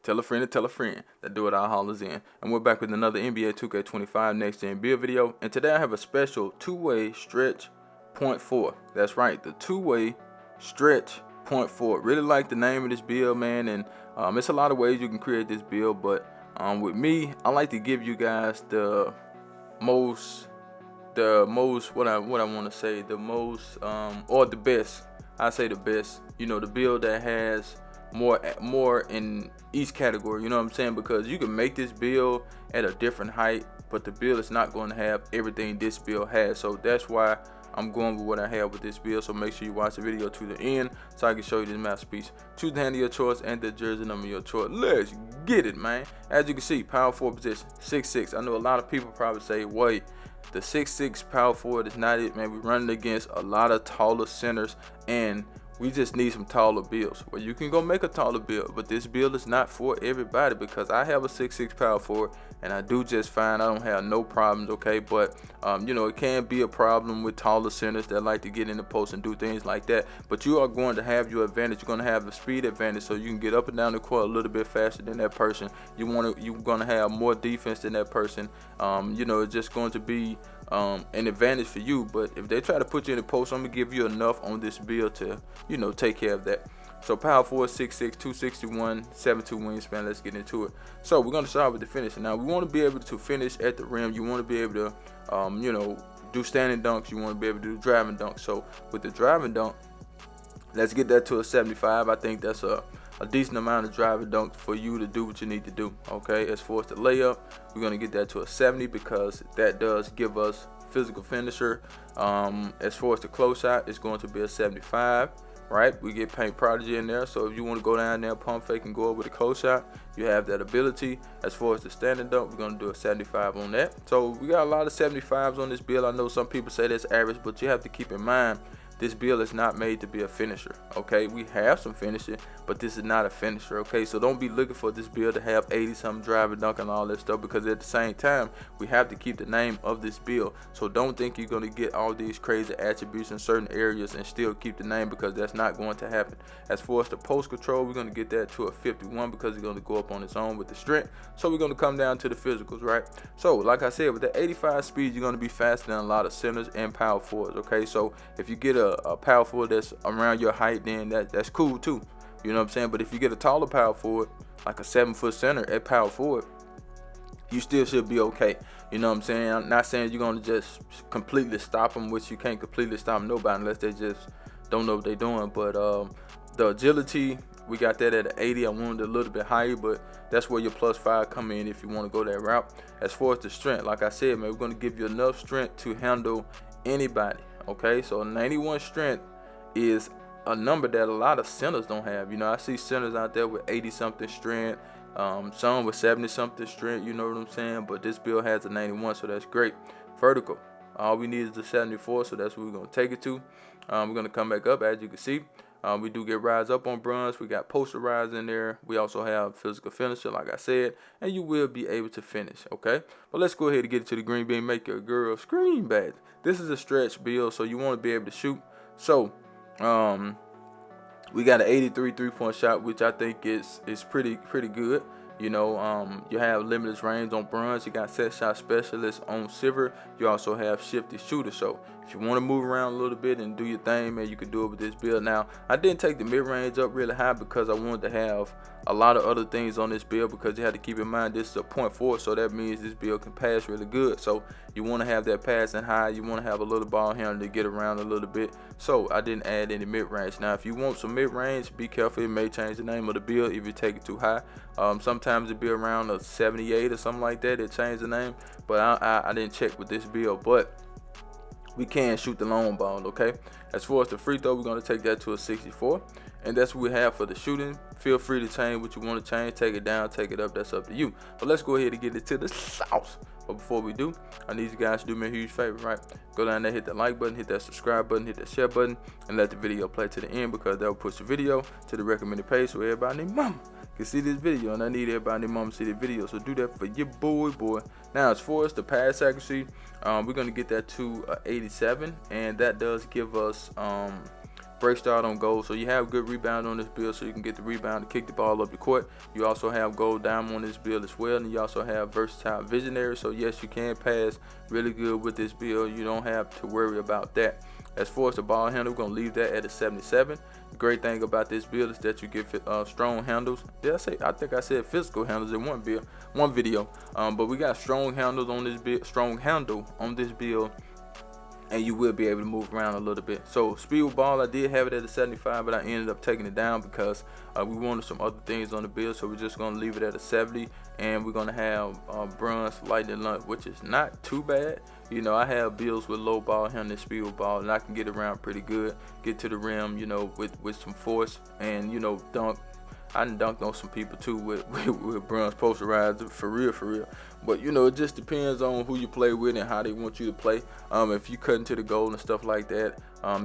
Tell a friend to tell a friend that Do It All hollers in. And we're back with another NBA 2K25 Next Gen build video. And today I have a special two-way stretch point four. That's right, the two-way stretch point four. Really like the name of this build, man. And it's a lot of ways you can create this build, but with me, I like to give you guys the most what I want to say, the most or the best. I say the best. You know, the build that has more in each category, you know what I'm saying? Because you can make this build at a different height, but the build is not going to have everything this build has. So that's why I'm going with what I have with this build. So make sure you watch the video to the end so I can show you this masterpiece. Choose the hand of your choice and the jersey number of your choice. Let's get it, man. As you can see, power forward position 6'6". I know a lot of people probably say, wait, the 6'6" power forward is not it, man. We're running against a lot of taller centers, and we just need some taller builds. Well, you can go make a taller build, but this build is not for everybody, because I have a 6'6" power forward and I do just fine. I don't have no problems, okay? But you know, it can be a problem with taller centers that like to get in the post and do things like that. But you are going to have your advantage. You're going to have the speed advantage, so you can get up and down the court a little bit faster than that person. You're going to have more defense than that person. You know, it's just going to be an advantage for you. But if they try to put you in the post, I'm gonna give you enough on this build to, you know, take care of that. So power forward 6'6", 261, 7'2" wingspan. Let's get into it. So we're gonna start with the finishing. Now we want to be able to finish at the rim. You want to be able to you know, do standing dunks. You want to be able to do driving dunks. So with the driving dunk, let's get that to a 75. I think that's a decent amount of driving dunk for you to do what you need to do. Okay, as far as the layup, we're gonna get that to a 70, because that does give us physical finisher. As far as the close shot, it's going to be a 75. Right, we get paint prodigy in there, so if you want to go down there, pump fake, and go over the close shot, you have that ability. As far as the standing dunk, we're going to do a 75 on that. So we got a lot of 75s on this build. I know some people say that's average, but you have to keep in mind, this build is not made to be a finisher. Okay, we have some finishing, but this is not a finisher. Okay, so don't be looking for this build to have 80-something driving dunk and all that stuff, because at the same time, we have to keep the name of this build. So don't think you're going to get all these crazy attributes in certain areas and still keep the name, because that's not going to happen. As far as the post control, we're going to get that to a 51, because it's going to go up on its own with the strength. So we're going to come down to the physicals, right? So like I said, with the 85 speed, you're going to be faster than a lot of centers and power forwards. Okay, so if you get a power forward that's around your height, then that's cool too. You know what I'm saying? But if you get a taller power forward, like a 7-foot center at power forward, you still should be okay. You know what I'm saying? I'm not saying you're going to just completely stop them, which you can't completely stop nobody unless they just don't know what they're doing. But the agility, we got that at an 80. I wanted a little bit higher, but that's where your +5 come in if you want to go that route. As far as the strength, like I said, man, we're going to give you enough strength to handle anybody. Okay, so 91 strength is a number that a lot of centers don't have. You know, I see centers out there with 80-something strength, some with 70-something strength, you know what I'm saying? But this build has a 91, so that's great. Vertical, all we need is the 74, so that's what we're going to take it to. We're going to come back up, as you can see. We do get rise up on bronze. We got poster rise in there. We also have physical finisher, like I said, and you will be able to finish, okay? But let's go ahead and get it to the green bean. Make your girl scream badge. This is a stretch build, so you want to be able to shoot. So we got an 83 3-point shot, which I think is pretty good. You know, you have limitless range on bronze. You got set shot specialist on silver. You also have shifty shooter. So if you want to move around a little bit and do your thing, man, you can do it with this build. Now, I didn't take the mid range up really high, because I wanted to have a lot of other things on this build, because you have to keep in mind this is a .4, so that means this build can pass really good. So you want to have that passing high. You want to have a little ball handle to get around a little bit. So I didn't add any mid range. Now, if you want some mid range, be careful. It may change the name of the build if you take it too high. Sometimes it be around a 78 or something like that. It changed the name, but I didn't check with this build. But we can shoot the long ball, okay? As far as the free throw, we're going to take that to a 64. And that's what we have for the shooting. Feel free to change what you want to change. Take it down, take it up. That's up to you. But let's go ahead and get it to the sauce. But before we do, I need you guys to do me a huge favor, right? Go down there, hit that like button, hit that subscribe button, hit that share button, and let the video play to the end, because that will push the video to the recommended page so everybody and their mama can see this video. And I need everybody and their mama to see the video. So do that for your boy. Now, as far as the pass accuracy, we're going to get that to 87. And that does give us break start on goal. So you have good rebound on this build, so you can get the rebound to kick the ball up the court. You also have goal diamond on this build as well, and you also have versatile visionary. So yes, you can pass really good with this build. You don't have to worry about that. As far as the ball handle, we're gonna leave that at a 77. The great thing about this build is that you get strong handles. I think I said physical handles in one video. But we got strong handles on this build, and you will be able to move around a little bit. So speed with ball, I did have it at a 75, but I ended up taking it down because we wanted some other things on the build. So we're just gonna leave it at a 70, and we're gonna have bronze lightning lunge, which is not too bad. You know, I have builds with low ball handling, speed with ball, and I can get around pretty good, get to the rim, you know, with some force, and you know, dunk. I done dunked on some people too with bronze posterizer, for real. But you know, it just depends on who you play with and how they want you to play. If you cut into the goal and stuff like that,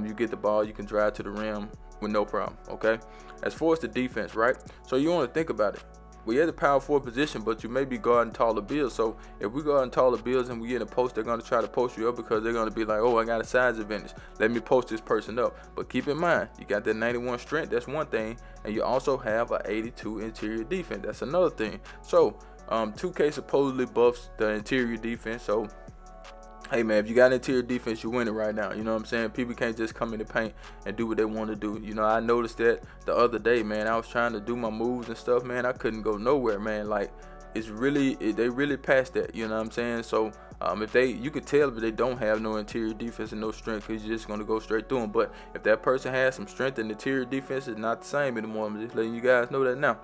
you get the ball, you can drive to the rim with no problem. Okay. As far as the defense, right? So you want to think about it. We at the power forward position, but you may be guarding taller builds. So if we guarding taller builds and we get in a post, they're gonna try to post you up because they're gonna be like, oh, I got a size advantage. Let me post this person up. But keep in mind, you got that 91 strength. That's one thing, and you also have a 82 interior defense. That's another thing. So 2K supposedly buffs the interior defense. So hey man, if you got interior defense, you're winning right now. You know what I'm saying? People can't just come in the paint and do what they want to do. You know, I noticed that the other day, man. I was trying to do my moves and stuff, man. I couldn't go nowhere, man. Like, they really passed that. You know what I'm saying? So you could tell if they don't have no interior defense and no strength, because you're just gonna go straight through them. But if that person has some strength and interior defense is not the same anymore, I'm just letting you guys know that now.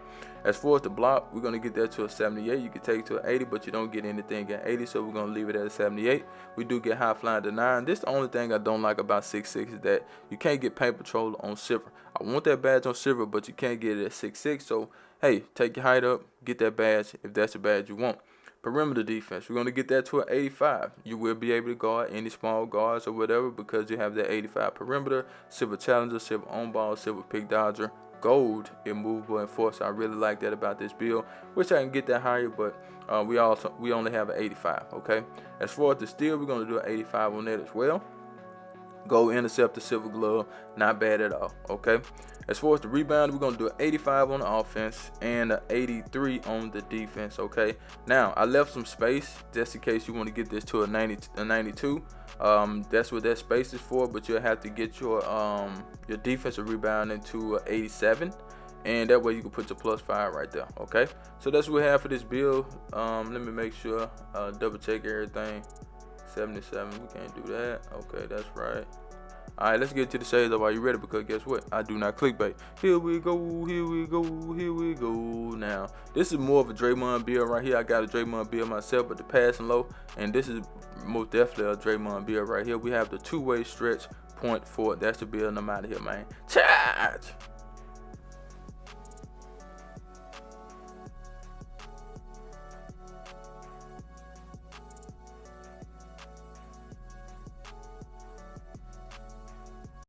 As far as the block, we're gonna get that to a 78. You can take it to an 80, but you don't get anything at 80, so we're gonna leave it at a 78. We do get high flying denier. This is the only thing I don't like about 6'6" is that you can't get paint patrol on silver. I want that badge on silver, but you can't get it at 6'6". So hey, take your height up, get that badge if that's the badge you want. Perimeter defense, we're going to get that to an 85. You will be able to guard any small guards or whatever because you have that 85 perimeter. Silver challenger, silver on ball, silver pick dodger, gold immovable enforcer. I really like that about this build. Wish I can get that higher, but we only have an 85. Okay. As far as the steal, we're going to do an 85 on that as well. Gold interceptor, silver glove, not bad at all. Okay. As far as the rebound, we're going to do an 85 on the offense and an 83 on the defense. Okay. Now, I left some space just in case you want to get this to a 92. That's what that space is for, but you'll have to get your defensive rebound into an 87. And that way you can put your +5 right there. Okay. So that's what we have for this build. Let me make sure, double check everything. 77, we can't do that. Okay, that's right. All right, let's get to the shades up. Are you ready? Because guess what? I do not clickbait. Here we go. Now, this is more of a Draymond build right here. I got a Draymond build myself, but the passing low, and this is most definitely a Draymond build right here. We have the two-way stretch point forward. That's the build. I'm out of here, man. Charge!